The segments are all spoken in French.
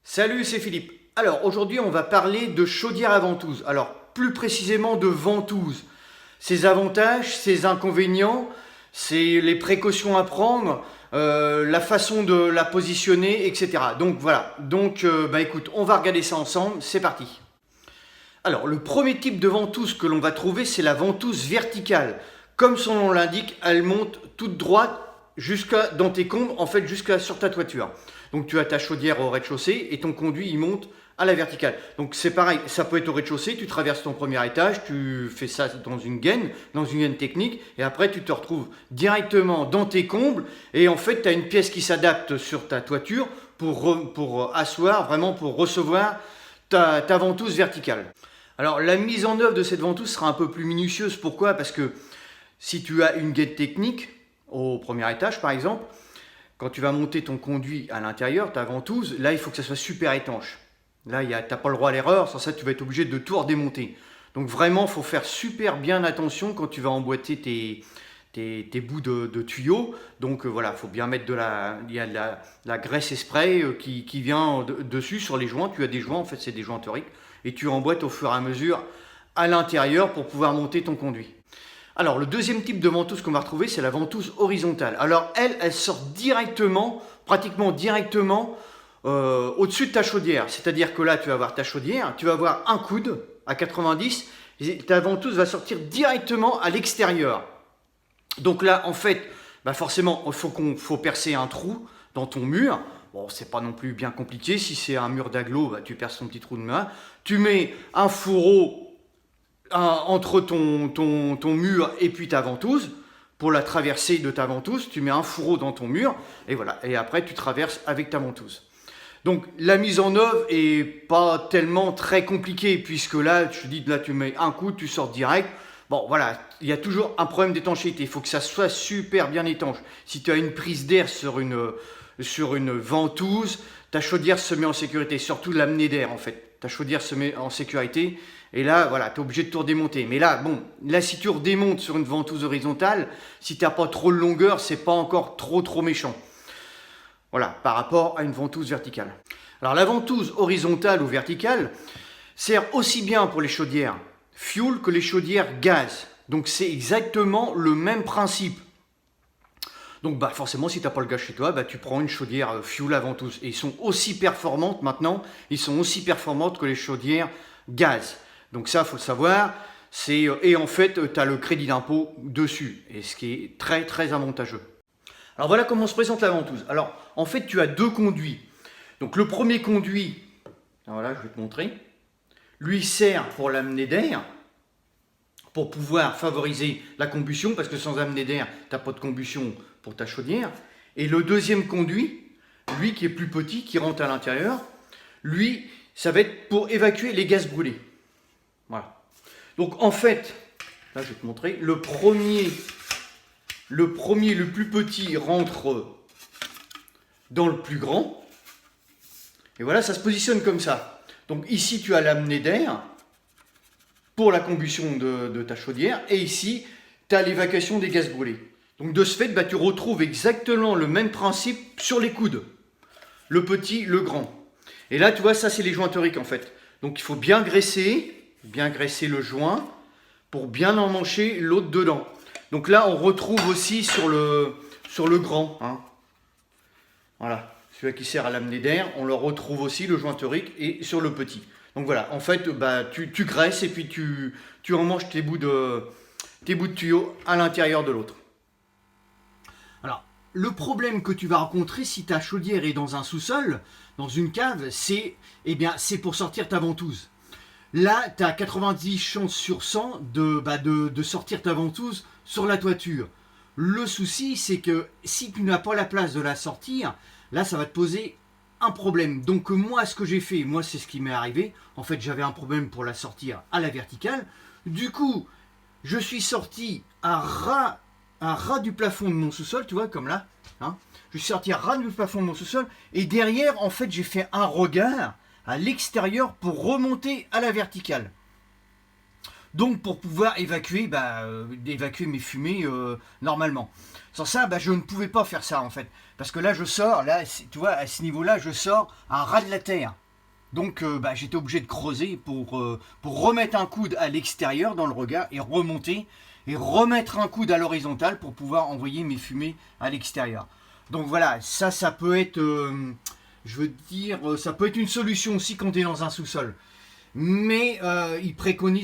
Salut, c'est Philippe. Alors aujourd'hui, on va parler de chaudière à ventouse. Alors plus précisément de ventouse. Ses avantages, ses inconvénients, c'est les précautions à prendre, la façon de la positionner, etc. Donc voilà. Donc écoute, on va regarder ça ensemble. C'est parti. Alors le premier type de ventouse que l'on va trouver, c'est la ventouse verticale. Comme son nom l'indique, elle monte toute droite jusqu'à dans tes combles, en fait jusqu'à sur ta toiture. Donc tu as ta chaudière au rez-de-chaussée et ton conduit il monte à la verticale. Donc c'est pareil, ça peut être au rez-de-chaussée, tu traverses ton premier étage, tu fais ça dans une gaine technique, et après tu te retrouves directement dans tes combles, et en fait tu as une pièce qui s'adapte sur ta toiture pour asseoir, vraiment pour recevoir ta ventouse verticale. Alors la mise en œuvre de cette ventouse sera un peu plus minutieuse. Pourquoi? Parce que si tu as une gaine technique au premier étage par exemple, quand tu vas monter ton conduit à l'intérieur, ta ventouse, là il faut que ça soit super étanche. Là tu n'as pas le droit à l'erreur, sans ça tu vas être obligé de tout redémonter. Donc vraiment il faut faire super bien attention quand tu vas emboîter tes bouts de tuyaux. Donc voilà, il faut bien mettre il y a de la graisse et spray qui vient dessus sur les joints. Tu as des joints, en fait c'est des joints toriques, et tu emboîtes au fur et à mesure à l'intérieur pour pouvoir monter ton conduit. Alors le deuxième type de ventouse qu'on va retrouver, c'est la ventouse horizontale. Alors elle sort directement, pratiquement directement au-dessus de ta chaudière. C'est-à-dire que là tu vas avoir ta chaudière, tu vas avoir un coude à 90, et ta ventouse va sortir directement à l'extérieur. Donc là en fait, forcément il faut percer un trou dans ton mur. Bon, c'est pas non plus bien compliqué. Si c'est un mur d'agglo, tu perces ton petit trou de main. Tu mets un fourreau entre ton mur et puis ta ventouse. Pour la traversée de ta ventouse, tu mets un fourreau dans ton mur. Et voilà. Et après, tu traverses avec ta ventouse. Donc, la mise en œuvre est pas tellement très compliquée. Puisque là, je te dis, là, tu mets un coup, tu sors direct. Bon, voilà, il y a toujours un problème d'étanchéité. Il faut que ça soit super bien étanche. Si tu as une prise d'air sur une ventouse, ta chaudière se met en sécurité, surtout l'amener d'air en fait. Ta chaudière se met en sécurité, et là, voilà, tu es obligé de tout redémonter. Mais là, bon, là, si tu redémontes sur une ventouse horizontale, si tu n'as pas trop de longueur, c'est pas encore trop méchant. Voilà, par rapport à une ventouse verticale. Alors, la ventouse horizontale ou verticale sert aussi bien pour les chaudières fuel que les chaudières gaz. Donc, c'est exactement le même principe. Donc forcément, si tu n'as pas le gaz chez toi, tu prends une chaudière fuel à ventouse. Et ils sont aussi performantes maintenant, ils sont aussi performantes que les chaudières gaz. Donc ça, il faut le savoir. Et en fait, tu as le crédit d'impôt dessus, et ce qui est très avantageux. Alors voilà comment se présente la ventouse. Alors en fait, tu as deux conduits. Donc le premier conduit, voilà, je vais te montrer, lui sert pour l'amener d'air, pour pouvoir favoriser la combustion, parce que sans amener d'air, tu n'as pas de combustion pour ta chaudière. Et le deuxième conduit, lui qui est plus petit, qui rentre à l'intérieur, lui, ça va être pour évacuer les gaz brûlés. Voilà. Donc en fait, là je vais te montrer, le plus petit rentre dans le plus grand. Et voilà, ça se positionne comme ça. Donc ici tu as l'amener d'air pour la combustion de ta chaudière, et ici tu as l'évacuation des gaz brûlés. Donc de ce fait, tu retrouves exactement le même principe sur les coudes. Le petit, le grand. Et là, tu vois, ça c'est les joints toriques en fait. Donc il faut bien graisser le joint pour bien emmancher l'autre dedans. Donc là, on retrouve aussi sur le grand. Hein. Voilà, celui qui sert à l'amener d'air, on le retrouve aussi, le joint torique, et sur le petit. Donc voilà, en fait, tu graisses et puis tu emmanches tes bouts de tuyau à l'intérieur de l'autre. Alors, le problème que tu vas rencontrer si ta chaudière est dans un sous-sol, dans une cave, c'est pour sortir ta ventouse. Là, tu as 90 chances sur 100 de sortir ta ventouse sur la toiture. Le souci, c'est que si tu n'as pas la place de la sortir, là, ça va te poser un problème. Donc moi, ce que j'ai fait, c'est ce qui m'est arrivé. En fait, j'avais un problème pour la sortir à la verticale. Du coup, je suis sorti à ras du plafond de mon sous-sol, tu vois, comme là. Hein. Je suis sorti à ras du plafond de mon sous-sol. Et derrière, en fait, j'ai fait un regard à l'extérieur pour remonter à la verticale. Donc pour pouvoir évacuer, évacuer mes fumées normalement. Sans ça, je ne pouvais pas faire ça en fait. Parce que là je sors, là tu vois, à ce niveau-là, je sors à ras de la terre. Donc j'étais obligé de creuser pour remettre un coude à l'extérieur dans le regard et remonter et remettre un coude à l'horizontale pour pouvoir envoyer mes fumées à l'extérieur. Donc voilà, ça peut être, je veux dire, ça peut être une solution aussi quand tu es dans un sous-sol. Mais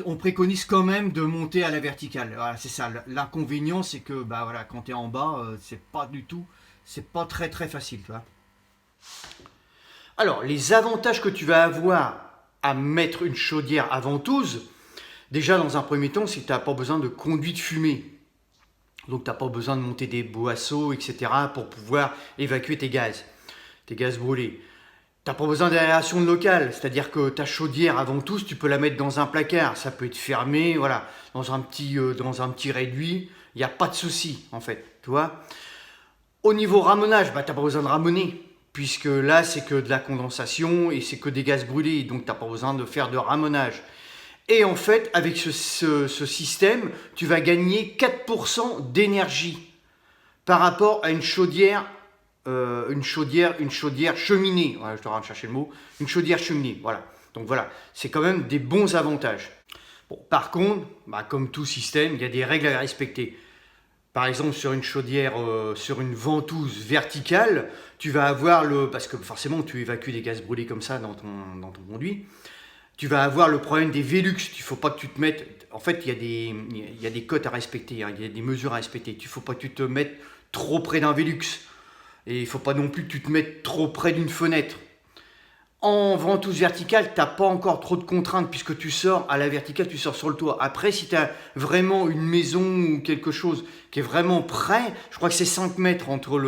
on préconise quand même de monter à la verticale. Voilà, c'est ça. L'inconvénient, c'est que voilà, quand tu es en bas, c'est pas très très facile, tu vois. Alors, les avantages que tu vas avoir à mettre une chaudière à ventouse, déjà dans un premier temps, c'est que tu n'as pas besoin de conduit de fumée. Donc, tu n'as pas besoin de monter des boisseaux, etc. pour pouvoir évacuer tes gaz brûlés. Tu n'as pas besoin d'aération locale, c'est-à-dire que ta chaudière à ventouse, tu peux la mettre dans un placard. Ça peut être fermé, voilà, dans un petit réduit. Il n'y a pas de souci, en fait, tu vois. Au niveau ramonage, tu n'as pas besoin de ramoner, puisque là, c'est que de la condensation et c'est que des gaz brûlés, donc tu n'as pas besoin de faire de ramonage. Et en fait, avec ce système, tu vas gagner 4% d'énergie par rapport à une chaudière cheminée. Voilà, je dois chercher le mot. Une chaudière cheminée, voilà. Donc voilà, c'est quand même des bons avantages. Bon, par contre, comme tout système, il y a des règles à respecter. Par exemple, sur une chaudière, sur une ventouse verticale, tu vas avoir parce que forcément tu évacues des gaz brûlés comme ça dans ton conduit, tu vas avoir le problème des Velux. Il ne faut pas que tu te mettes, en fait il y a des cotes à respecter, hein, il y a des mesures à respecter. Il ne faut pas que tu te mettes trop près d'un Velux et il ne faut pas non plus que tu te mettes trop près d'une fenêtre. En ventouse verticale, tu n'as pas encore trop de contraintes puisque tu sors à la verticale, tu sors sur le toit. Après, si tu as vraiment une maison ou quelque chose qui est vraiment près, je crois que c'est 5 mètres entre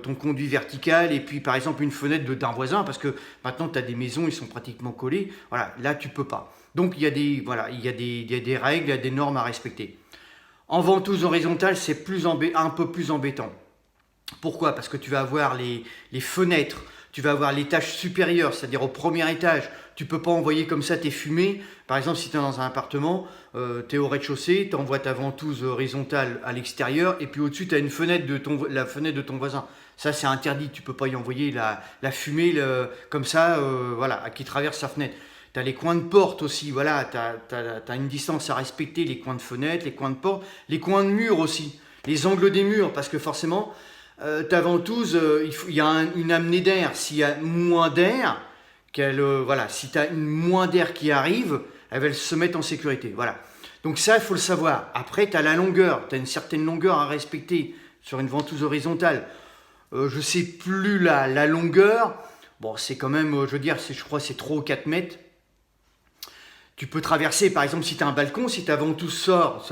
ton conduit vertical et puis par exemple une fenêtre d'un voisin, parce que maintenant tu as des maisons, ils sont pratiquement collés. Voilà, là tu peux pas. Donc il y a des règles, il y a des normes à respecter. En ventouse horizontale, c'est un peu plus embêtant. Pourquoi? Parce que tu vas avoir les fenêtres. Tu vas avoir l'étage supérieur, c'est-à-dire au premier étage. Tu ne peux pas envoyer comme ça tes fumées. Par exemple, si tu es dans un appartement, tu es au rez-de-chaussée, tu envoies ta ventouse horizontale à l'extérieur, et puis au-dessus, tu as la fenêtre de ton voisin. Ça, c'est interdit. Tu ne peux pas y envoyer la fumée comme ça, voilà, qui traverse sa fenêtre. Tu as les coins de porte aussi, voilà, tu as une distance à respecter, les coins de fenêtre, les coins de porte, les coins de mur aussi, les angles des murs, parce que forcément, ta ventouse, il y a une amenée d'air. S'il y a moins d'air, si tu as moins d'air qui arrive, elle va se mettre en sécurité. Voilà. Donc ça, il faut le savoir. Après, tu as la longueur. Tu as une certaine longueur à respecter sur une ventouse horizontale. Je ne sais plus la longueur. Bon, c'est quand même, je crois c'est 3 ou 4 mètres. Tu peux traverser, par exemple, si tu as un balcon, si ta ventouse sort,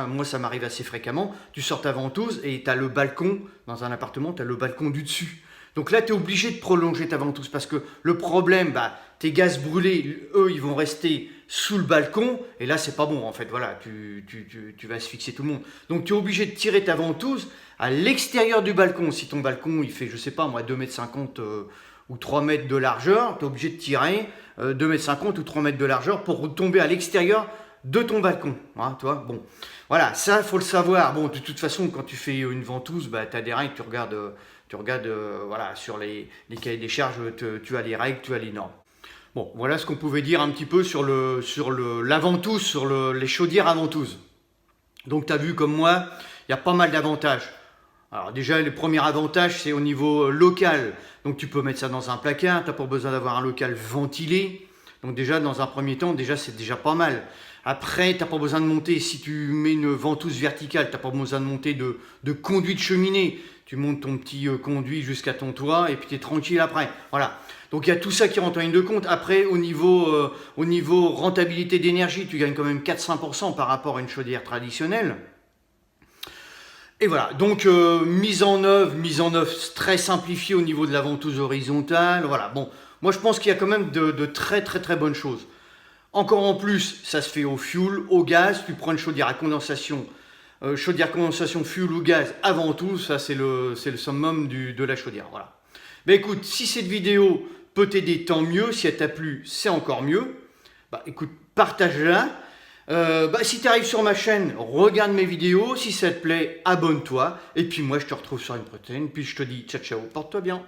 moi ça m'arrive assez fréquemment, tu sors ta ventouse et tu as le balcon, dans un appartement, tu as le balcon du dessus. Donc là, tu es obligé de prolonger ta ventouse parce que le problème, tes gaz brûlés, eux, ils vont rester sous le balcon et là, c'est pas bon en fait. Voilà, tu vas asphyxier tout le monde. Donc tu es obligé de tirer ta ventouse à l'extérieur du balcon. Si ton balcon, il fait, je sais pas moi, 2,50 m ou 3 mètres de largeur, tu es obligé de tirer 2,50 m ou 3 mètres de largeur pour tomber à l'extérieur de ton balcon. Hein, tu vois, bon. Voilà, ça, il faut le savoir. Bon, de toute façon, quand tu fais une ventouse, tu as des règles, tu regardes voilà, sur les cahiers des charges, tu as les règles, tu as les normes. Bon, voilà ce qu'on pouvait dire un petit peu sur la ventouse, sur les chaudières à ventouse. Donc, tu as vu comme moi, il y a pas mal d'avantages. Alors déjà, le premier avantage, c'est au niveau local. Donc tu peux mettre ça dans un placard, tu n'as pas besoin d'avoir un local ventilé. Donc déjà, dans un premier temps, c'est déjà pas mal. Après, tu n'as pas besoin de monter, si tu mets une ventouse verticale, tu n'as pas besoin de monter de conduit de cheminée. Tu montes ton petit conduit jusqu'à ton toit et puis tu es tranquille après. Voilà. Donc il y a tout ça qui rentre en ligne de compte. Après, au niveau rentabilité d'énergie, tu gagnes quand même 4-5% par rapport à une chaudière traditionnelle. Et voilà, donc mise en œuvre très simplifiée au niveau de la ventouse horizontale. Voilà, bon, moi je pense qu'il y a quand même de très très très bonnes choses. Encore en plus, ça se fait au fioul, au gaz. Tu prends une chaudière à condensation, fioul ou gaz à ventouse. Ça c'est le summum de la chaudière. Voilà. Ben écoute, si cette vidéo peut t'aider, tant mieux. Si elle t'a plu, c'est encore mieux. Bah écoute, partage-la. Si tu arrives sur ma chaîne, regarde mes vidéos. Si ça te plaît, abonne-toi. Et puis moi, je te retrouve sur une prochaine. Puis je te dis ciao, ciao, porte-toi bien.